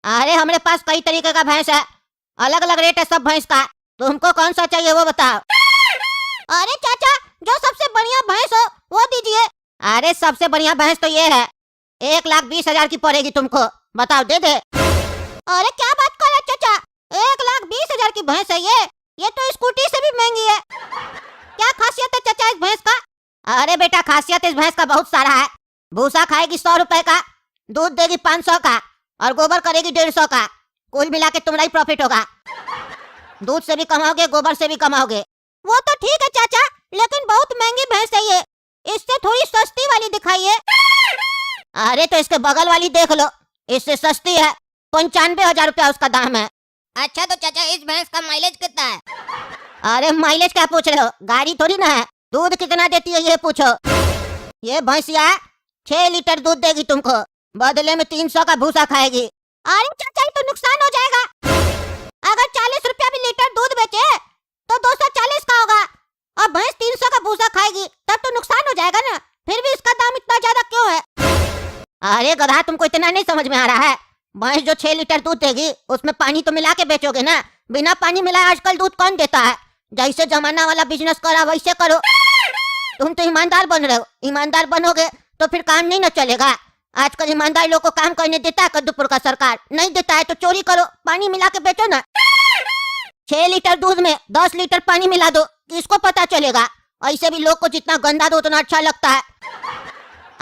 अरे हमारे पास कई तरीके का भैंस है, अलग अलग रेट है सब भैंस का। तुमको कौन सा चाहिए वो बताओ। अरे चाचा, जो सबसे बढ़िया भैंस हो वो दीजिए। अरे सबसे बढ़िया भैंस तो ये है, 1,20,000 की पड़ेगी तुमको, बताओ दे दे। अरे क्या बात कर रहे चाचा, 1,20,000 की भैंस है ये तो स्कूटी से भी महंगी है। क्या खासियत है चाचा इस भैंस का? अरे बेटा खासियत इस भैंस का बहुत सारा है। भूसा खाएगी 100 रुपए का, दूध देगी 500 का और गोबर करेगी 150 का। कुल मिला के तुम्हारा ही प्रॉफिट होगा। दूध से भी कमाओगे, गोबर से भी कमाओगे। वो तो ठीक है चाचा, लेकिन बहुत महंगी भैंस है ये, इससे थोड़ी सस्ती वाली दिखाइए। अरे तो इसके बगल वाली देख लो, इससे सस्ती है, 95,000 रुपया उसका दाम है। अच्छा तो चाचा इस भैंस का माइलेज कितना है? अरे माइलेज क्या पूछ रहे हो, गाड़ी थोड़ी ना है। दूध कितना देती है ये पूछो। ये भैंसिया 6 लीटर दूध देगी तुमको, बदले में 300 का भूसा खाएगी। अरे चाचा ये तो नुकसान हो जाएगा। अगर 40 रुपया भी लीटर दूध बेचे तो 240 का होगा, और भैंस 300 का भूसा खाएगी तब तो नुकसान हो जाएगा ना। फिर भी इसका दाम इतना ज्यादा क्यों है? अरे गधा, तुमको इतना नहीं समझ में आ रहा है। भैंस जो 6 लीटर दूध देगी उसमें पानी तो मिला के बेचोगे ना, बिना पानी मिलाए आजकल दूध कौन देता है। जैसे जमाना वाला बिजनेस करा वैसे करो। तुम तो ईमानदार बन रहे हो, ईमानदार बनोगे तो फिर काम नहीं न चलेगा। आजकल ईमानदार लोग को काम करने देता है कद्दूपुर का सरकार, नहीं देता है तो चोरी करो, पानी मिला के बेचो ना। 6 लीटर दूध में 10 लीटर पानी मिला दो, किसको पता चलेगा। ऐसे भी लोग को जितना गंदा दो उतना अच्छा लगता है।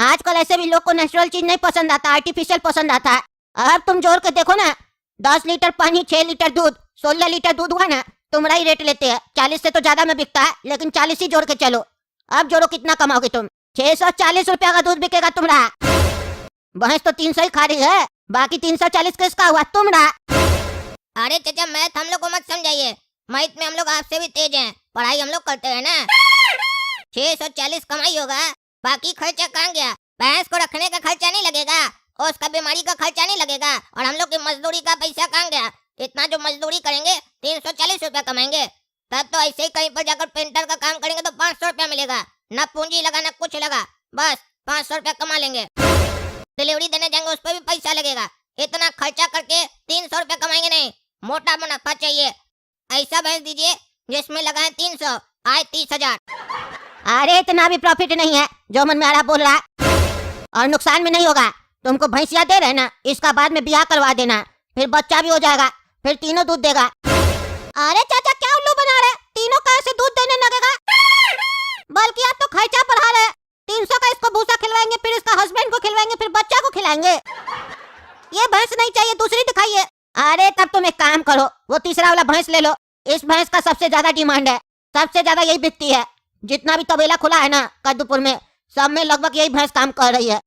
आजकल ऐसे भी लोग को नेचुरल चीज नहीं पसंद आता, आर्टिफिशियल पसंद आता है। अब तुम जोड़ के देखो ना, 10 लीटर पानी 6 लीटर दूध 16 लीटर दूध हुआ ना, तुम्हारा ही रेट लेते हैं। 40 से तो ज्यादा में बिकता है, लेकिन 40 ही जोड़ के चलो। अब जोड़ो कितना कमाओगे तुम, 640 रुपया का दूध बिकेगा तुम्हारा। भैंस तो 300 ही खा रही है, बाकी 340 किसका हुआ, तुम्हारा। अरे चाचा मैथ हम लोग को मत समझाइए, मैथ में हम लोग आपसे भी तेज हैं, पढ़ाई हम लोग करते हैं ना। 640 कमाई होगा, बाकी खर्चा कहाँ गया? भैंस को रखने का खर्चा नहीं लगेगा, और उसका बीमारी का खर्चा नहीं लगेगा, और हम लोग की मजदूरी का पैसा कहाँ गया? इतना जो मजदूरी करेंगे 340 रुपया कमाएंगे, तब तो ऐसे ही कहीं पर जाकर पेंटर का काम करेंगे तो 500 रुपया मिलेगा, ना पूंजी लगा ना कुछ लगा, बस 500 रुपया कमा लेंगे। डिलीवरी देने जाएंगे उस पर भी पैसा लगेगा, इतना खर्चा करके 300 रुपया कमाएंगे नहीं। मोटा मुनाफा चाहिए, ऐसा भैंस दीजिए जिसमें लगाए 300 आए 30,000। अरे इतना भी प्रॉफिट नहीं है जो मन में आ रहा बोल रहा, और नुकसान में नहीं होगा। तुमको भैंसिया दे रहे ना, इसका बाद में ब्याह करवा देना, फिर बच्चा भी हो जाएगा, फिर तीनों दूध देगा। अरे चाचा क्या उल्लू बना रहे, तीनों कैसे दूध देने लगेगा? बल्कि आप तो खर्चा बढ़ा रहे। 300 का इसको भूसा खिलवाएंगे, फिर इसका हस्बैंड को खिलवाएंगे, फिर बच्चा को खिलाएंगे। ये भैंस नहीं चाहिए, दूसरी दिखाइए। अरे तब तुम एक काम करो, वो तीसरा वाला भैंस ले लो। इस भैंस का सबसे ज्यादा डिमांड है, सबसे ज्यादा यही बिकती है। जितना भी तबेला खुला है ना कद्दूपुर में, सब में लगभग यही भैंस काम कर रही है।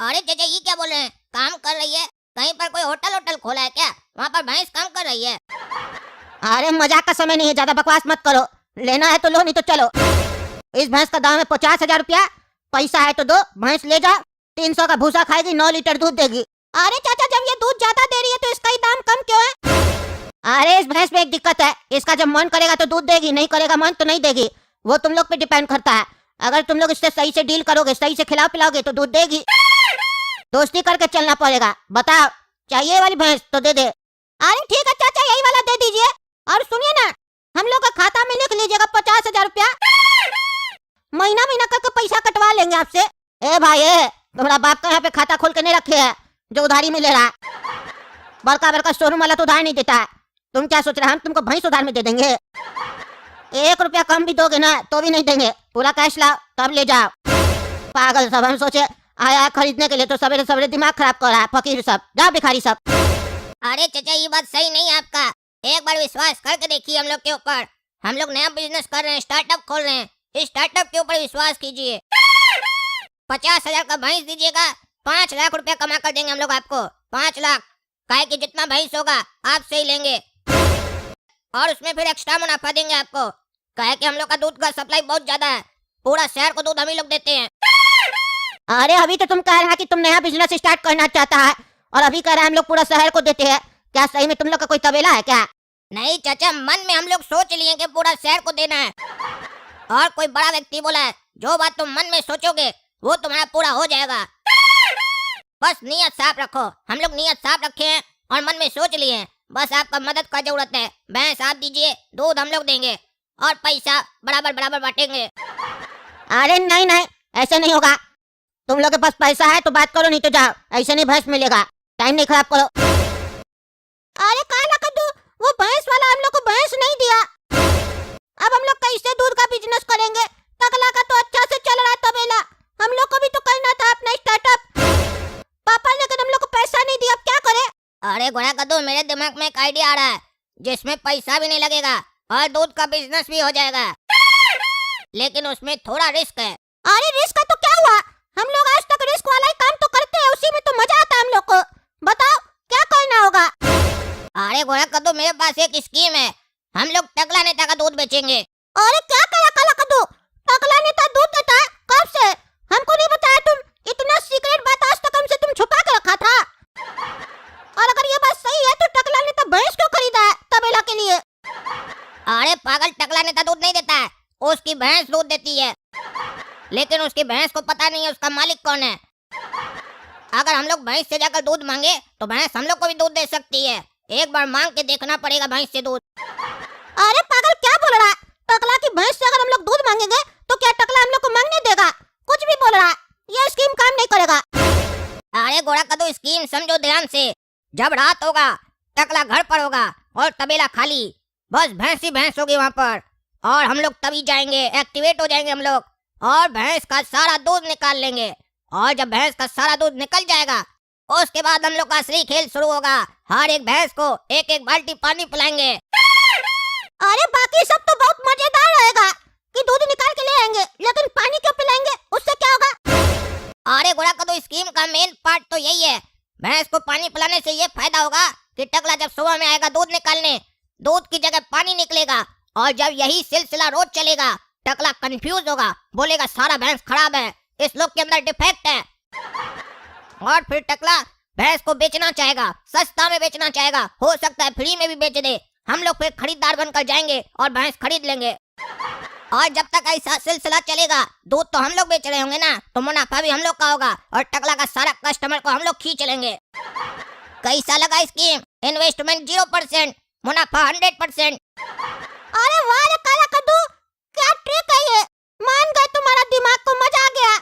अरे चाचा ये क्या बोल रहे हैं, काम कर रही है? कहीं पर कोई होटल होटल खोला है क्या? वहाँ पर भैंस काम कर रही है? अरे मजाक का समय नहीं है, ज्यादा बकवास मत करो। लेना है तो लो, नहीं तो चलो। इस भैंस का दाम है 50,000 रुपया, पैसा है तो दो, भैंस ले जाओ। 300 का भूसा खाएगी, 9 लीटर दूध देगी। अरे चाचा जब ये दूध ज्यादा दे रही है तो इसका ही दाम कम क्यों है? अरे इस भैंस में एक दिक्कत है, इसका जब मन करेगा तो दूध देगी, नहीं करेगा मन तो नहीं देगी। वो तुम लोग पे डिपेंड करता है। अगर तुम लोग इससे सही से डील करोगे, सही से खिलाओ पिलाओगे तो दूध देगी। दोस्ती करके चलना पड़ेगा। बताओ चाहिए वाली भैंस तो दे दे। अरे ठीक है चाचा यही वाला दे दीजिए। और सुनिए ना, हम लोग का खाता में लिख लीजिएगा 50,000 रुपया, महीना महीना करके पैसा कटवा लेंगे आपसे। ए भाई तुम्हारा बाप का यहाँ पे खाता खोल के नहीं रखे है जो उधारी में ले रहा है। बड़का बड़का शोरूम वाला तो उधार नहीं देता है। तुम क्या सोच रहे हैं हम तुमको भैंस उधार में दे देंगे? 1 रुपया कम भी दोगे ना तो भी नहीं देंगे, पूरा कैश लाओ तब ले जाओ। पागल सब, हम सोचे आया खरीदने के लिए तो सवेरे सवेरे दिमाग खराब कर रहा है फकीर सब, जाओ भिखारी सब। अरे चाचा ये बात सही नहीं है आपका, एक बार विश्वास करके देखिए हम लोग के ऊपर। हम लोग नया बिजनेस कर रहे हैं, स्टार्टअप खोल रहे हैं, इस स्टार्टअप के ऊपर विश्वास कीजिए। 50,000 का भैंस दीजिएगा, 5 लाख रुपया कमा कर देंगे हम लोग आपको। 5 लाख, काहे कि जितना भैंस होगा आपसे ही लेंगे, और उसमें फिर एक्स्ट्रा मुनाफा देंगे आपको। काहे कि हम लोग का दूध का सप्लाई बहुत ज्यादा है, पूरा शहर को दूध हम ही लोग देते हैं। अरे अभी तो तुम कह रहे हैं कि तुम नया बिजनेस स्टार्ट करना चाहता है, और अभी कह रहे हैं हम लोग पूरा शहर को देते हैं। क्या सही में तुम लोग का कोई तबेला है क्या? नहीं चाचा, मन में हम लोग सोच लिए कि पूरा शहर को देना है, और कोई बड़ा व्यक्ति बोला है जो बात तुम मन में सोचोगे वो तुम्हारा पूरा हो जाएगा। बस नीयत साफ रखो। हम लोग नीयत साफ रखे हैं और मन में सोच लिए हैं, बस आपका मदद का जरूरत है। भैंस आप दीजिए, दूध हम लोग देंगे और पैसा बराबर बराबर बांटेंगे। अरे नहीं नहीं, ऐसे नहीं होगा। तुम लोग के पास पैसा है तो बात करो, नहीं तो जाओ। ऐसे नहीं भैंस मिलेगा, टाइम नहीं खराब करो। अरे काला कद्दू, वो भैंस वाला हम लोग को भैंस नहीं दिया। अब हम लोग कैसे दूध का बिजनेस करेंगे? टकला का तो अच्छा से चल रहा तबेला, हम लोग को भी तो करना था अपना स्टार्टअप। पापा लेकिन हम लोग को पैसा नहीं दिया, अब क्या करें? अरे घोड़ा कद्दू, मेरे दिमाग में एक आइडिया आ रहा है जिसमें पैसा भी नहीं लगेगा और दूध का बिजनेस भी हो जाएगा, लेकिन उसमें थोड़ा रिस्क है। अरे रिस्क का तो क्या हुआ? हम लोग आज तक रिस्क वाला ही काम तो करते हैं, उसी में तो मजा आता है हम लोग को। बताओ क्या करना होगा? अरे घोड़ा कद्दू, मेरे पास एक स्कीम है। हम लोग टकला नेता का दूध बेचेंगे। अरे क्या करा काला कद्दू? टकला नेता दूध देता है? कब से? हमको नहीं बताया तुम। इतना सीक्रेट बात आज तक हमसे तुम छुपा के रखा था। और अगर ये बात सही है तो टकला नेता भैंस क्यों खरीदा है तबेला के लिए? अरे पागल, टकला नेता दूध नहीं देता है, उसकी भैंस दूध देती है, लेकिन उसकी भैंस को पता नहीं है उसका मालिक कौन है। अगर हम लोग भैंस से जाकर दूध मांगे तो भैंस हम लोग को भी दूध दे सकती है। एक बार मांग के देखना पड़ेगा भैंस से दूध। अरे पागल, क्या बोल रहा है? टकला की भैंस से अगर हम लोग दूध मांगेंगे तो क्या टकला हम लोग को मांगने देगा? कुछ भी बोल रहा है, ये स्कीम काम नहीं करेगा। अरे घोड़ा कद्दू, स्कीम समझो ध्यान से। जब रात होगा, टकला घर पर होगा और तबेला खाली, बस भैंस ही भैंस होगी वहाँ पर, और हम लोग तभी जाएंगे, एक्टिवेट हो जाएंगे हम लोग और भैंस का सारा दूध निकाल लेंगे। और जब भैंस का सारा दूध निकल जाएगा, उसके बाद हम लोग का असली खेल शुरू होगा। हर एक भैंस को एक एक बाल्टी पानी पिलाएंगे। अरे बाकी सब तो बहुत मजेदार रहेगा कि दूध निकाल के ले आएंगे, लेकिन पानी क्यों पिलाएंगे? उससे क्या होगा? अरे घोड़ा कद्दू, स्कीम का मेन पार्ट तो यही है। भैंस को पानी पिलाने से ये फायदा होगा कि टकला जब सुबह में आएगा दूध निकालने, दूध की जगह पानी निकलेगा, और जब यही सिलसिला रोज चलेगा, टकला कंफ्यूज होगा, बोलेगा सारा भैंस खराब है, इस लोग के अंदर डिफेक्ट है, और फिर टकला भैंस को बेचना चाहेगा, सस्ता में बेचना चाहेगा, हो सकता है फ्री में भी बेच दे। हम लोग फिर खरीदार बनकर जाएंगे और भैंस खरीद लेंगे। और जब तक ऐसा सिलसिला चलेगा, दूध तो हम लोग बेच रहे होंगे ना, तो मुनाफा भी हम लोग का होगा और टकला का सारा कस्टमर को हम लोग खींच लेंगे। कैसा लगा स्कीम? इन्वेस्टमेंट 0%, मुनाफा 100%। अरे वाह रे काला कद्दू, क्या ट्रिक है ये? मान गए, तुम्हारा दिमाग को मजा आ गया।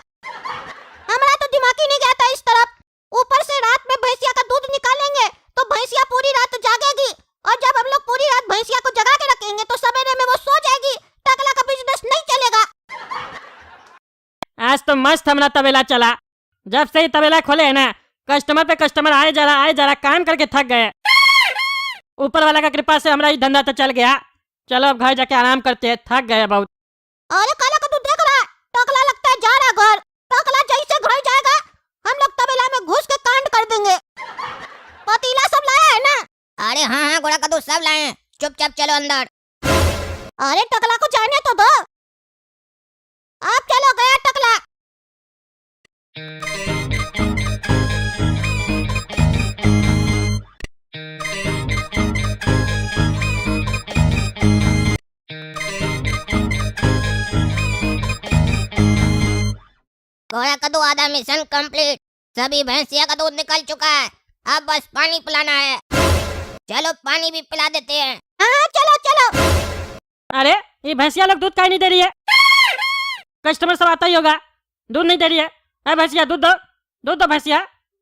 हमारा तो दिमाग ही नहीं गया था इस तरफ। ऊपर से रात में भैंसिया का दूध निकालेंगे तो भैंसिया पूरी रात जागेगी, और जब हम लोग पूरी रात भैंसिया को जगा के रखेंगे तो सवेरे में वो सो जाएगी। टकला का बिजनेस नहीं चलेगा। आज तो मस्त हमारा तबेला चला। जब से ही तबेला खोले है ना, कस्टमर पे कस्टमर आए जा रहा, काम करके थक गए। ऊपर वाला का कृपा से हमारा ये धंधा तो चल गया। चलो अब घर जाके आराम करते हैं, थक गए बहुत। अरे काला कद्दू देख रहा है, टकला लगता है जा रहा घर। टकला जैसे घर जाएगा हम लोग तबेला में घुस के कांड कर देंगे। पतीला सब लाया है ना? अरे हाँ हाँ घोड़ा कद्दू, सब लाए हैं, चुपचाप चलो अंदर। अरे टकला को जाने तो दो। आप चलो, गया टकला। घोड़ा कद्दू, आधा मिशन कंप्लीट। सभी भैंसिया का दूध निकल चुका है, अब बस पानी पिलाना है। चलो पानी भी पिला देते हैं। हाँ चलो चलो। अरे ये भैंसिया लोग दूध काहे नहीं दे रही है? कस्टमर सब आता ही होगा, दूध नहीं दे रही है। अरे भैंसिया दूध दो, दूध दो भैंसिया,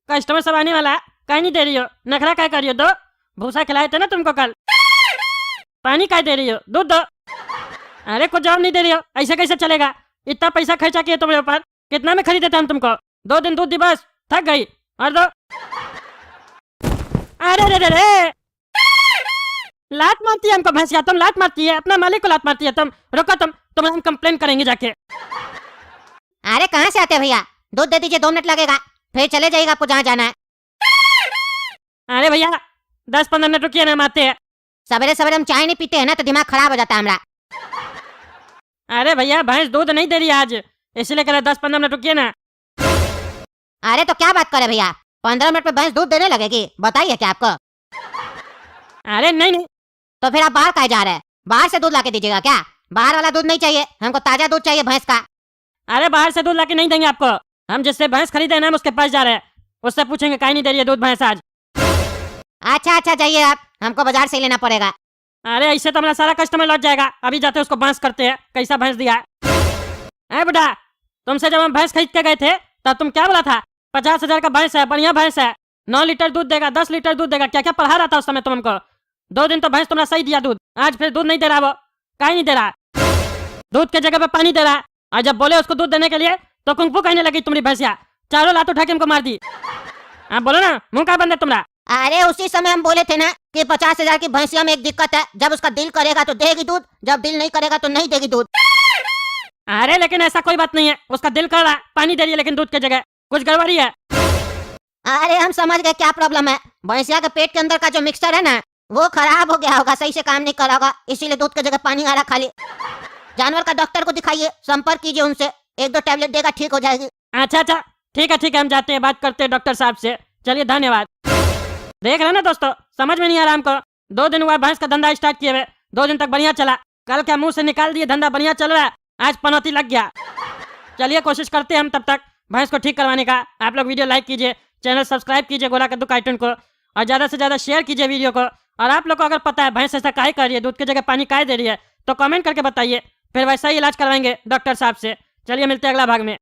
कस्टमर सब आने वाला है, काहे नहीं दे रही हो? नखरा काहे कर रही हो? दो, भूसा खिलाए थे ना तुमको कल। पानी काहे दे रही हो? दूध दो। अरे कुछ जवाब नहीं दे रही हो, ऐसे कैसे चलेगा? इतना पैसा खर्चा किए तुम्हारे ऊपर, कितना में खरीदे थे हम तुमको? 2 दिन दूध दी, बस थक गई। और दो। अरे रे रे रे, लात मारती है हमको भैंसिया, तुम लात मारती है, अपना मालिक को लात मारती है तुम। रुको तुम हम कंप्लेन करेंगे जाके। अरे कहाँ से आते हैं भैया? दूध दे दीजिए, 2 मिनट लगेगा, फिर चले जाइएगा आपको जहाँ जाना है। अरे भैया 10-15 मिनट रुकिए ना, हम आते हैं। सवेरे सवेरे हम चाय नहीं पीते हैं ना, तो दिमाग खराब हो जाता है हमारा। अरे भैया भैंस दूध नहीं दे रही आज, इसलिए कह रहे 10-15 मिनट रुकिए ना। अरे तो क्या बात करे भैया, 15 मिनट में भैंस दूध देने लगेगी? बताइए क्या आपको? अरे नहीं, तो फिर आप बाहर काहे जा रहे हैं? बाहर से दूध लाके दीजिएगा क्या? बाहर वाला दूध नहीं चाहिए, हमको ताजा दूध चाहिए भैंस का। अरे बाहर से दूध लाके नहीं देंगे आपको, हम जिससे भैंस खरीदे ना हम उसके पास जा रहे हैं। उससे पूछेंगे काहे नहीं दे रही है दूध भैंस आज। अच्छा अच्छा जाइए आप, हमको बाजार से लेना पड़ेगा। अरे ऐसे तो हमारा सारा कस्टमर लौट जाएगा। अभी जाते उसको बांस करते हैं कैसा भैंस दिया है। बुढ़ा, तुमसे जब हम भैंस खरीद के गए थे तब तुम क्या बोला था? 50,000 का भैंस है, बढ़िया भैंस है, 9 लीटर दूध देगा, 10 लीटर दूध देगा, क्या क्या पढ़ा रहा था उस समय तुम हमको। 2 दिन तो भैंस तुमने सही दिया दूध, आज फिर दूध नहीं दे रहा। वो काहे नहीं दे रहा? दूध के जगह पे पानी दे रहा। और जब बोले उसको दूध देने के लिए तो कुंफू कहने लगी तुम्हारी भैंसिया, चारों लात उठा के हमको मार दी। आप बोलो ना, मुंह का बंद है तुम्हारा। अरे उसी समय हम बोले थे ना कि 50,000 की भैंसिया में एक दिक्कत है, जब उसका दिल करेगा तो देगी दूध, जब दिल नहीं करेगा तो नहीं देगी दूध। अरे लेकिन ऐसा कोई बात नहीं है, उसका दिल कर रहा पानी दे रही है लेकिन दूध के जगह, कुछ गड़बड़ी है। अरे हम समझ गए क्या प्रॉब्लम है। भैंसिया के पेट के अंदर का जो मिक्सचर है ना वो खराब हो गया होगा, सही से काम नहीं कर रहा होगा, इसीलिए दूध की जगह पानी आ रहा खाली। जानवर का डॉक्टर को दिखाइए, संपर्क कीजिए उनसे, 1-2 टैबलेट देगा, ठीक हो जाएगी। अच्छा अच्छा ठीक है हम जाते हैं, बात करते हैं डॉक्टर साहब से। चलिए धन्यवाद। देख रहे ना दोस्तों, समझ में नहीं आ रहा हमको। 2 दिन हुआ भैंस का धंधा स्टार्ट किए हुए, 2 दिन तक बढ़िया चला, कल क्या मुंह से निकाल दिए धंधा बढ़िया चल रहा है, आज पनौती लग गया। चलिए कोशिश करते हैं हम तब तक भैंस को ठीक करवाने का। आप लोग वीडियो लाइक कीजिए, चैनल सब्सक्राइब कीजिए गोला कद्दू कार्टून को, और ज़्यादा से ज़्यादा शेयर कीजिए वीडियो को। और आप लोग को अगर पता है भैंस ऐसा काहे कर रही है, दूध की जगह पानी काहे दे रही है, तो कमेंट करके बताइए, फिर वैसा ही इलाज करवाएंगे डॉक्टर साहब से। चलिए मिलते हैं अगला भाग में।